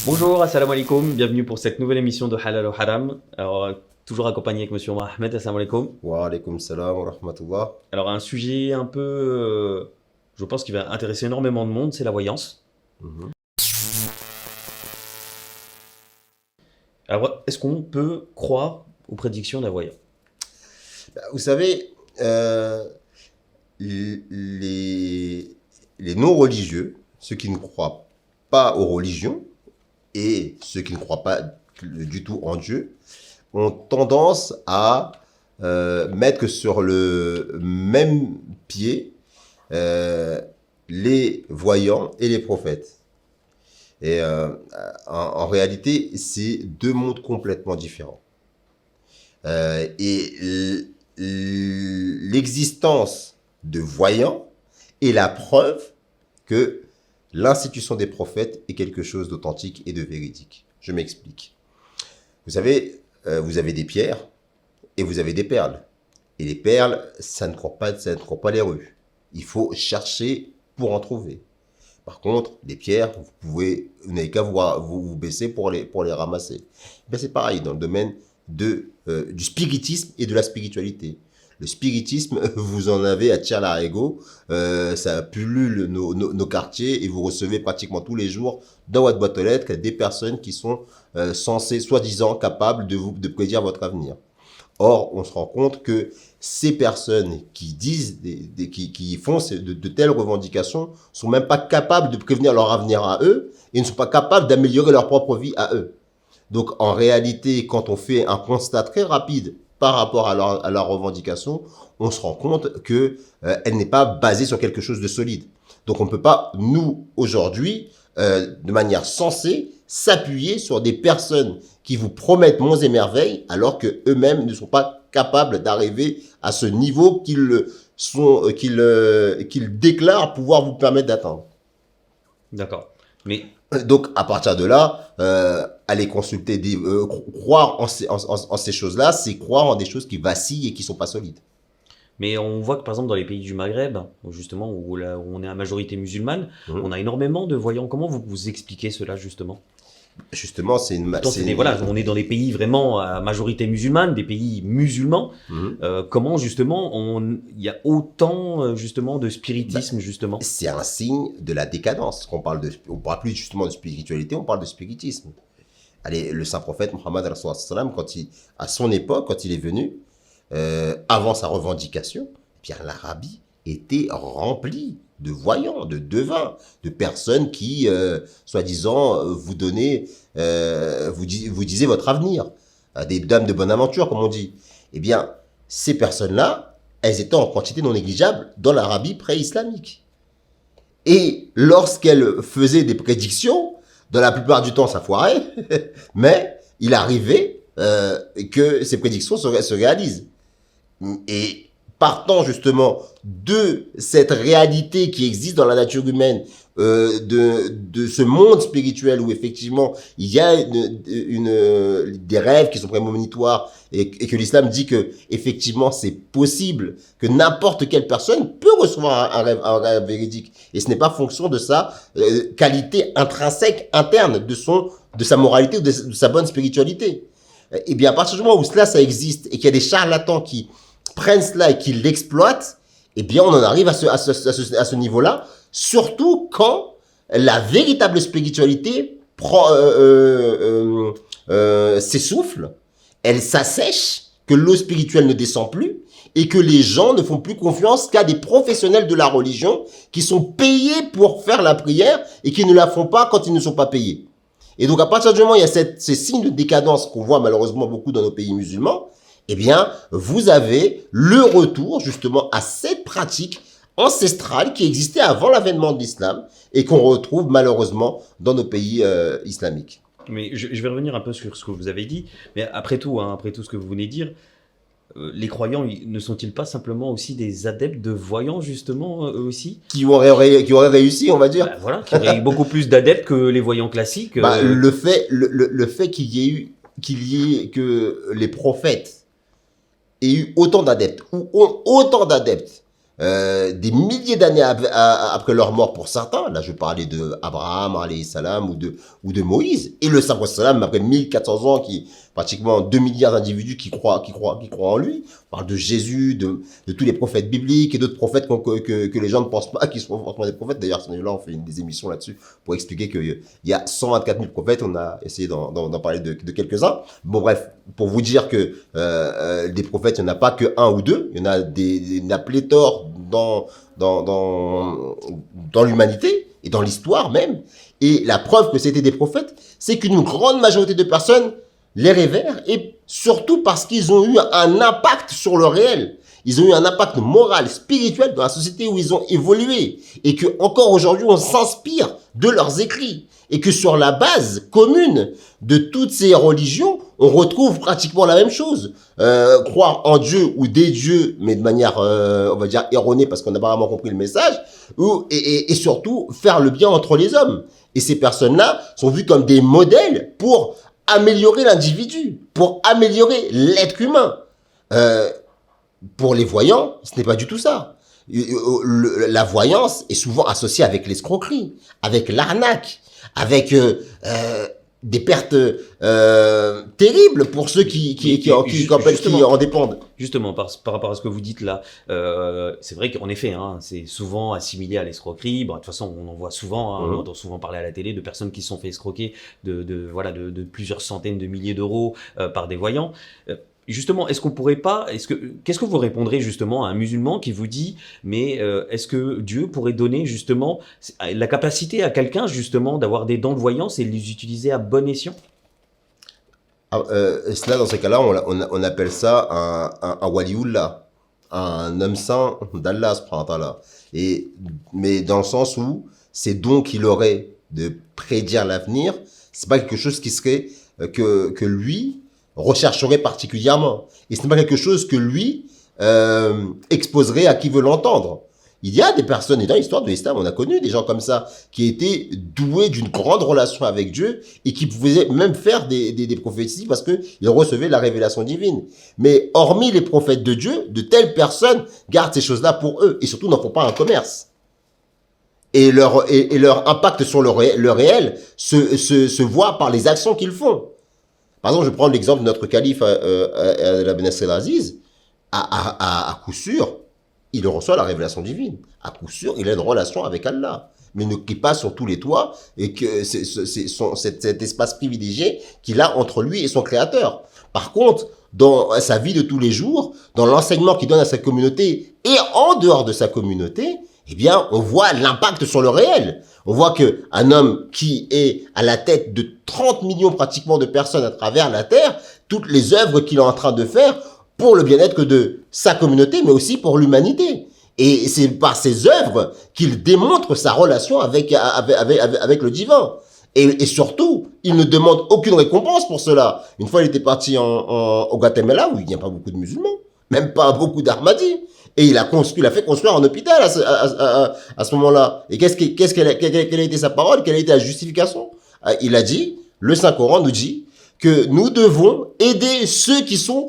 Bonjour, assalamu alaikum, bienvenue pour cette nouvelle émission de Halal ou Haram. Alors, toujours accompagné avec monsieur Omar Ahmed, assalamu alaikum. Wa alaykoum salam wa rahmatullah. Alors, un sujet un peu, je pense, qui va intéresser énormément de monde, c'est la voyance. Mhm. Alors, est-ce qu'on peut croire aux prédictions d'un voyant? Vous savez, les, les non-religieux, ceux qui ne croient pas aux religions et ceux qui ne croient pas du tout en Dieu, ont tendance à mettre sur le même pied les voyants et les prophètes. Et en réalité, c'est deux mondes complètement différents. Et l'existence de voyants est la preuve que l'institution des prophètes est quelque chose d'authentique et de véridique. Je m'explique. Vous savez, vous avez des pierres et vous avez des perles. Et les perles, ça ne court pas les rues. Il faut chercher pour en trouver. Par contre, les pierres, vous n'avez qu'à vous baisser pour les ramasser. Ben, c'est pareil dans le domaine du spiritisme et de la spiritualité. Le spiritisme, vous en avez à Tchalarégo, ça pullule nos quartiers et vous recevez pratiquement tous les jours dans votre boîte aux lettres des personnes qui sont censées, soi-disant, capables de prédire votre avenir. Or, on se rend compte que ces personnes qui disent, qui font de telles revendications, sont même pas capables de prévenir leur avenir à eux et ne sont pas capables d'améliorer leur propre vie à eux. Donc, en réalité, quand on fait un constat très rapide par rapport à leur revendication, on se rend compte que elle n'est pas basée sur quelque chose de solide. Donc, on ne peut pas, nous, aujourd'hui, de manière sensée, s'appuyer sur des personnes qui vous promettent monts et merveilles alors que eux-mêmes ne sont pas capables d'arriver à ce niveau qu'ils déclarent pouvoir vous permettre d'atteindre. D'accord. Mais, Donc, à partir de là, aller consulter, croire en ces choses-là, c'est croire en des choses qui vacillent et qui sont pas solides. mais on voit que, par exemple, dans les pays du Maghreb, justement, où on est à majorité musulmane, Mhm. on a énormément de voyants. Comment vous expliquez cela, justement? Justement, c'est une, Pourtant, c'est voilà, on est dans des pays vraiment à majorité musulmane, des pays musulmans. Mhm. Comment justement il y a autant justement de spiritisme justement? C'est un signe de la décadence. On parle plus justement de spiritualité, on parle de spiritisme. Allez, le saint prophète Mohammed, à son époque, quand il est venu, avant sa revendication, eh bien l'Arabie était remplie de voyants, de devins, de personnes qui, soi-disant, vous donnaient, vous disiez votre avenir, des dames de bonne aventure, comme on dit. Eh bien, ces personnes-là, elles étaient en quantité non négligeable dans l'Arabie pré-islamique. Et lorsqu'elles faisaient des prédictions, dans la plupart du temps, ça foirait, mais il arrivait que ces prédictions se réalisent. Et partant justement de cette réalité qui existe dans la nature humaine, de ce monde spirituel où effectivement il y a des rêves qui sont prémonitoires et que l'islam dit que effectivement c'est possible que n'importe quelle personne peut recevoir un rêve véridique et ce n'est pas fonction de sa qualité intrinsèque interne de sa moralité ou de sa bonne spiritualité. Et bien à partir du moment où cela ça existe et qu'il y a des charlatans qui prennent cela et qui l'exploitent, eh bien, on en arrive à ce niveau-là, surtout quand la véritable spiritualité s'essouffle, elle s'assèche, que l'eau spirituelle ne descend plus, et que les gens ne font plus confiance qu'à des professionnels de la religion qui sont payés pour faire la prière et qui ne la font pas quand ils ne sont pas payés. Et donc, à partir du moment où il y a ces signes de décadence qu'on voit malheureusement beaucoup dans nos pays musulmans, eh bien, vous avez le retour justement à cette pratique ancestrale qui existait avant l'avènement de l'islam et qu'on retrouve malheureusement dans nos pays islamiques. Mais je vais revenir un peu sur ce que vous avez dit. Mais après tout, après tout ce que vous venez de dire, les croyants ne sont-ils pas simplement aussi des adeptes de voyants justement eux aussi? Qui auraient réussi, on va dire. Bah, voilà, qui auraient eu beaucoup plus d'adeptes que les voyants classiques. Le fait que les prophètes aient eu autant d'adeptes ou ont autant d'adeptes des milliers d'années après leur mort pour certains. Là, je parlais de Abraham, alayhi salam, ou de Moïse. Et le saint salam, après 1400 ans, qui pratiquement 2 milliards d'individus qui croient en lui. On parle de Jésus, de tous les prophètes bibliques et d'autres prophètes que les gens ne pensent pas qu'ils sont forcément des prophètes. D'ailleurs, là, on fait des émissions là-dessus pour expliquer qu'il y a 124 000 prophètes. On a essayé d'en parler de quelques-uns. Bon, bref, pour vous dire que des prophètes, il n'y en a pas que un ou deux. Il y en a il y en a pléthore dans l'humanité et dans l'histoire même. Et la preuve que c'était des prophètes, c'est qu'une grande majorité de personnes les révèrent, et surtout parce qu'ils ont eu un impact sur le réel. Ils ont eu un impact moral, spirituel dans la société où ils ont évolué, et que encore aujourd'hui on s'inspire de leurs écrits, et que sur la base commune de toutes ces religions, on retrouve pratiquement la même chose. Croire en Dieu ou des dieux, mais de manière, on va dire, erronée parce qu'on n'a pas vraiment compris le message, et surtout faire le bien entre les hommes. Et ces personnes-là sont vues comme des modèles pour améliorer l'individu, pour améliorer l'être humain. Pour les voyants, ce n'est pas du tout ça. La voyance est souvent associée avec l'escroquerie, avec l'arnaque, avec des pertes terribles pour ceux qui en dépendent. Justement, par rapport à ce que vous dites là, c'est vrai qu'en effet, hein, c'est souvent assimilé à l'escroquerie. Bon, de toute façon, on en voit souvent, hein, on entend souvent parler à la télé de personnes qui se sont fait escroquer de plusieurs centaines de milliers d'euros par des voyants. Justement, qu'est-ce que vous répondrez justement à un musulman qui vous dit, mais est-ce que Dieu pourrait donner justement la capacité à quelqu'un justement d'avoir des dons de voyance et les utiliser à bon escient? Cela, dans ces cas-là, on appelle ça un waliullah, un homme saint d'Allah, subhanahu wa ta'ala. Mais dans le sens où ces dons qu'il aurait de prédire l'avenir, c'est pas quelque chose qui serait que lui rechercherait particulièrement. Et ce n'est pas quelque chose que lui exposerait à qui veut l'entendre. Il y a des personnes, et dans l'histoire de l'islam, on a connu des gens comme ça, qui étaient doués d'une grande relation avec Dieu et qui pouvaient même faire des prophéties parce qu'ils recevaient la révélation divine. Mais hormis les prophètes de Dieu, de telles personnes gardent ces choses-là pour eux et surtout n'en font pas un commerce. Et leur impact sur le réel se voit par les actions qu'ils font. Par exemple, je prends l'exemple de notre calife Ben Abdelaziz. À coup sûr, il reçoit la révélation divine. À coup sûr, il a une relation avec Allah. Mais ne quitte pas sur tous les toits et que c'est cet espace privilégié qu'il a entre lui et son créateur. Par contre, dans sa vie de tous les jours, dans l'enseignement qu'il donne à sa communauté et en dehors de sa communauté, eh bien, on voit l'impact sur le réel. On voit que un homme qui est à la tête de 30 millions pratiquement de personnes à travers la Terre, toutes les œuvres qu'il est en train de faire pour le bien-être de sa communauté, mais aussi pour l'humanité. Et c'est par ces œuvres qu'il démontre sa relation avec le divin. Et surtout, il ne demande aucune récompense pour cela. Une fois, il était parti au Guatemala, où il n'y a pas beaucoup de musulmans, même pas beaucoup d'Ahmadis. Et il a fait construire un hôpital à ce moment-là. Et quelle a été sa parole? Quelle a été la justification? Il a dit, le Saint-Coran nous dit que nous devons aider ceux qui sont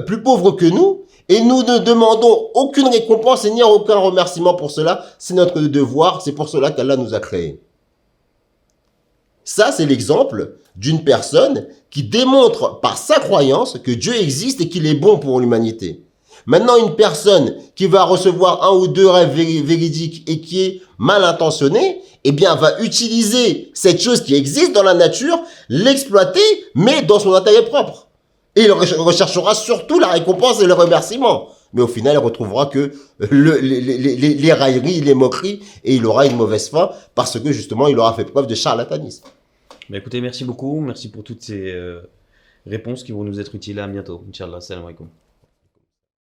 plus pauvres que nous, et nous ne demandons aucune récompense et ni aucun remerciement pour cela. C'est notre devoir, c'est pour cela qu'Allah nous a créés. Ça, c'est l'exemple d'une personne qui démontre par sa croyance que Dieu existe et qu'il est bon pour l'humanité. Maintenant, une personne qui va recevoir un ou deux rêves véridiques et qui est mal intentionnée, eh bien, va utiliser cette chose qui existe dans la nature, l'exploiter, mais dans son intérêt propre. Et il recherchera surtout la récompense et le remerciement. Mais au final, il retrouvera que les railleries, les moqueries, et il aura une mauvaise fin parce que justement, il aura fait preuve de charlatanisme. Bah écoutez, merci beaucoup. Merci pour toutes ces réponses qui vont nous être utiles. À bientôt. Inch'Allah. Salam alaikum.